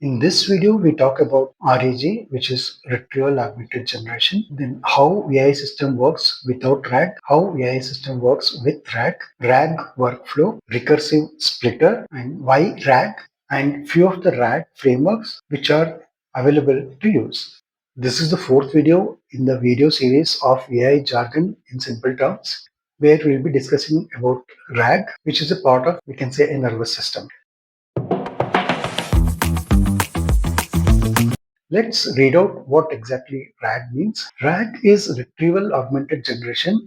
In this video, we talk about RAG, which is Retrieval-Augmented Generation, then how AI system works without RAG, how AI system works with RAG workflow, recursive splitter, and why RAG, and few of the RAG frameworks which are available to use. This is the fourth video in the video series of AI jargon in simple terms, where we'll be discussing about RAG, which is a part of, we can say, a nervous system. Let's read out what exactly RAG means. RAG is Retrieval Augmented Generation.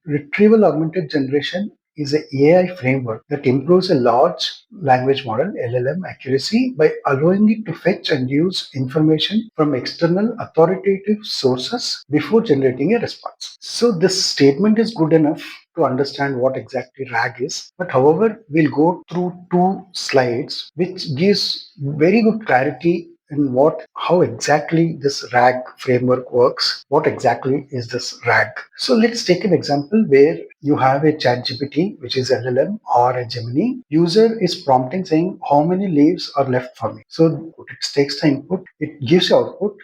Retrieval Augmented Generation is an AI framework that improves a large language model LLM accuracy by allowing it to fetch and use information from external authoritative sources before generating a response. So this statement is good enough to understand what exactly RAG is. But however, we'll go through two slides which gives very good clarity in how exactly this RAG framework works. What exactly is this RAG? So let's take an example where you have a ChatGPT, which is LLM or a Gemini. User is prompting saying how many leaves are left for me. So it takes the input, it gives output,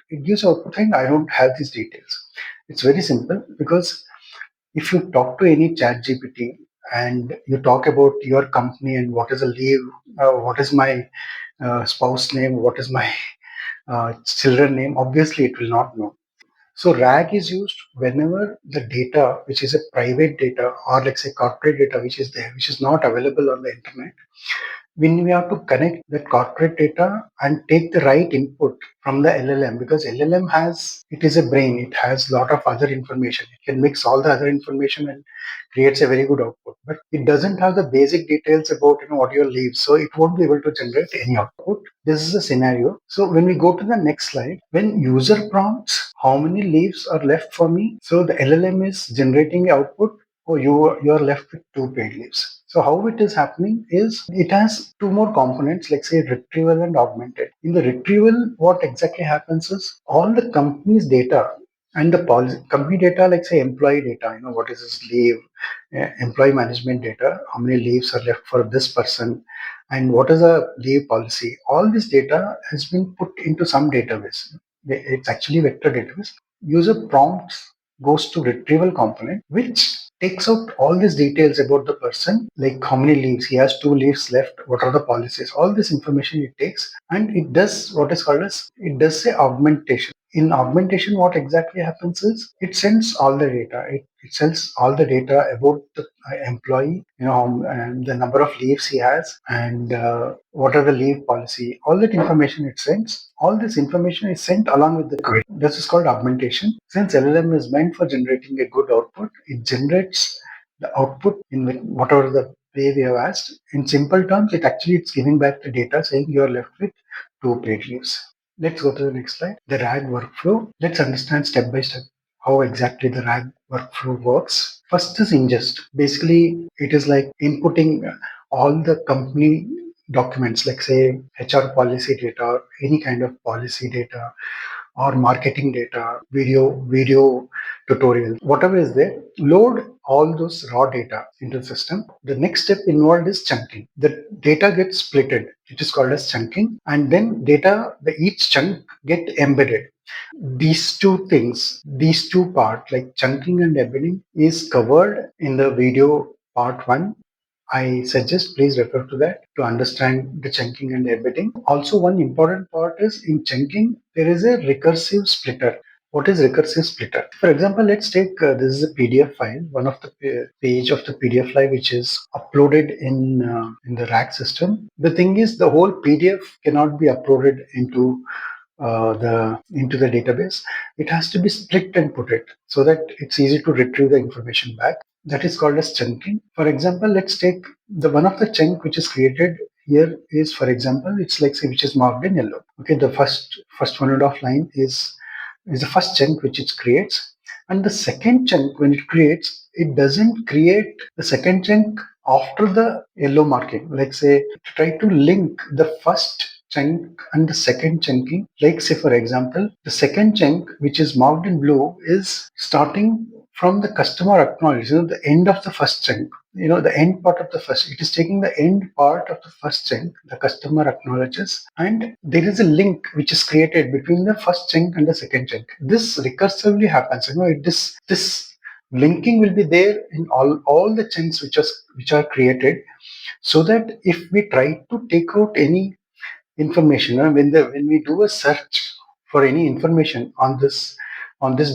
and I don't have these details. It's very simple because if you talk to any ChatGPT and you talk about your company and what is a leave, what is my spouse name, what is my children name, obviously it will not know. So RAG is used whenever the data, which is a private data or like say corporate data, which is there, which is not available on the internet, when we have to connect that corporate data and take the right input from the LLM, because LLM it is a brain, it has a lot of other information. It can mix all the other information and creates a very good output. But it doesn't have the basic details about what your leaves, so it won't be able to generate any output. This is a scenario. So when we go to the next slide, when user prompts how many leaves are left for me, so the LLM is generating output. Oh, you are left with 2 paid leaves. So how it is happening is it has two more components, like say retrieval and augmented. In the retrieval, what exactly happens is all the company's data and the policy, company data, like say employee data, what is this leave, employee management data, how many leaves are left for this person, and what is the leave policy. All this data has been put into some database. It's actually vector database. User prompts goes to retrieval component, which takes out all these details about the person, like how many leaves he has, 2 leaves left, what are the policies, all this information it takes, and it does what is called as, it does say augmentation. In augmentation, what exactly happens is it sends all the data. It sends all the data about the employee, and the number of leaves he has, and what are the leave policy. All that information it sends. All this information is sent along with the query. This is called augmentation. Since LLM is meant for generating a good output, it generates the output in whatever the way we have asked. In simple terms, it's giving back the data saying you are left with 2 paid leaves. Let's go to the next slide. The RAG workflow. Let's understand step by step how exactly the RAG workflow works. First is ingest. Basically, it is like inputting all the company documents, like say HR policy data, or any kind of policy data, or marketing data, video tutorial, whatever is there, load all those raw data into the system. The next step involved is chunking. The data gets splitted. It is called as chunking. And then each chunk get embedded. These two things, these two parts, like chunking and embedding, is covered in the video part 1. I suggest please refer to that to understand the chunking and embedding. Also, one important part is in chunking, there is a recursive splitter. What is recursive splitter? For example, let's take this is a PDF file, one of the page of the PDF file which is uploaded in the RAG system. The thing is, the whole PDF cannot be uploaded into the database. It has to be split and put it so that it's easy to retrieve the information back. That is called as chunking. For example, let's take the one of the chunk which is created here is, for example, it's like say which is marked in yellow. Okay, the first 1.5 line is the first chunk which it creates, and the second chunk when it creates, it doesn't create the second chunk after the yellow marking. Like say try to link the first chunk and the second chunking. Like say for example, the second chunk which is marked in blue is starting from the customer acknowledge, the end of the first chunk, the end part of the first, it is taking the end part of the first chunk, the customer acknowledges, and there is a link which is created between the first chunk and the second chunk. This recursively happens. This linking will be there in all the chunks which are created, so that if we try to take out any information, when we do a search for any information on this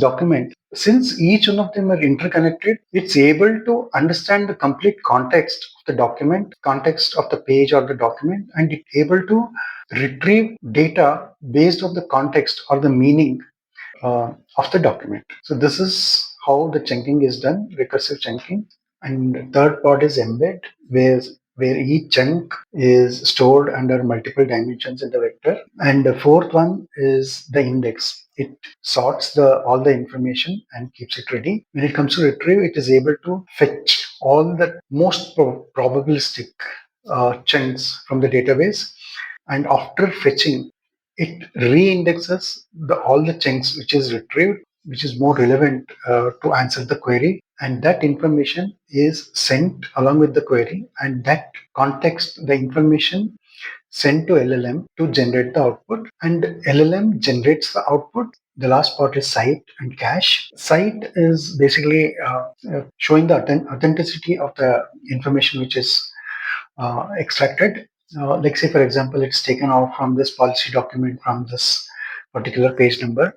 document, since each one of them are interconnected, it's able to understand the complete context of the document, context of the page or the document, and it's able to retrieve data based on the context or the meaning of the document. So this is how the chunking is done, recursive chunking. And the third part is embed, where each chunk is stored under multiple dimensions in the vector. And the fourth one is the index. It sorts all the information and keeps it ready. When it comes to retrieve, it is able to fetch all the most probabilistic chunks from the database, and after fetching, it re-indexes all the chunks which is retrieved, which is more relevant to answer the query, and that information is sent along with the query, and that context, the information sent to LLM to generate the output, and LLM generates the output. The last part is cite and cache. Cite is basically showing the authenticity of the information which is extracted. Like say, for example, it's taken out from this policy document from this particular page number.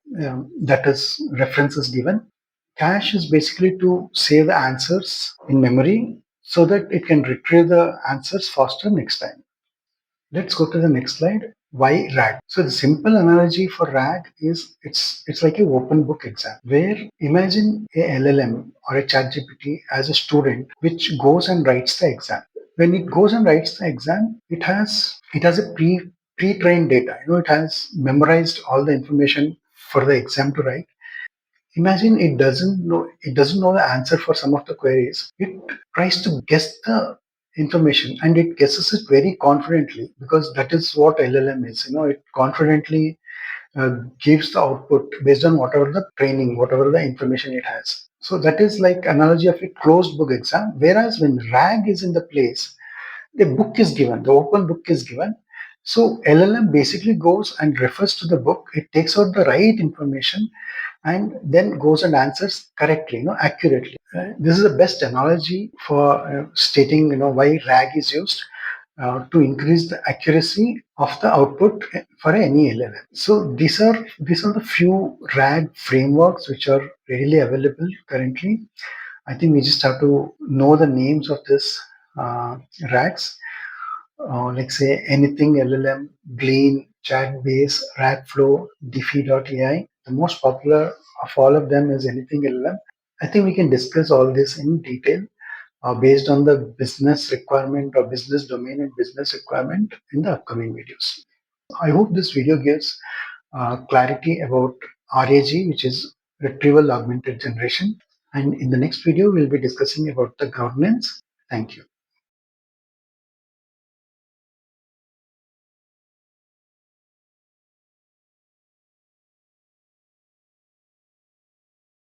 That is reference is given. Cache is basically to save the answers in memory so that it can retrieve the answers faster next time. Let's go to the next slide. Why RAG? So the simple analogy for RAG is it's like an open book exam, where imagine a LLM or a ChatGPT as a student which goes and writes the exam. When it goes and writes the exam, it has a pre-trained data. It has memorized all the information for the exam to write. Imagine it doesn't know the answer for some of the queries. It tries to guess the information, and it guesses it very confidently, because that is what LLM is. It confidently gives the output based on whatever the training, whatever the information it has. So that is like analogy of a closed book exam. Whereas when RAG is in the place, the book is given, the open book is given. So LLM basically goes and refers to the book. It takes out the right information and then goes and answers correctly, accurately. This is the best analogy for stating, why RAG is used to increase the accuracy of the output for any LLM. So these are the few RAG frameworks which are readily available currently. I think we just have to know the names of this RAGs. Like say anything LLM, Glean, Chatbase, Ragflow, Diffie.ai. The most popular of all of them is anything LLM. I think we can discuss all this in detail based on the business requirement or business domain and business requirement in the upcoming videos. I hope this video gives clarity about RAG, which is Retrieval Augmented Generation. And in the next video, we'll be discussing about the governance. Thank you.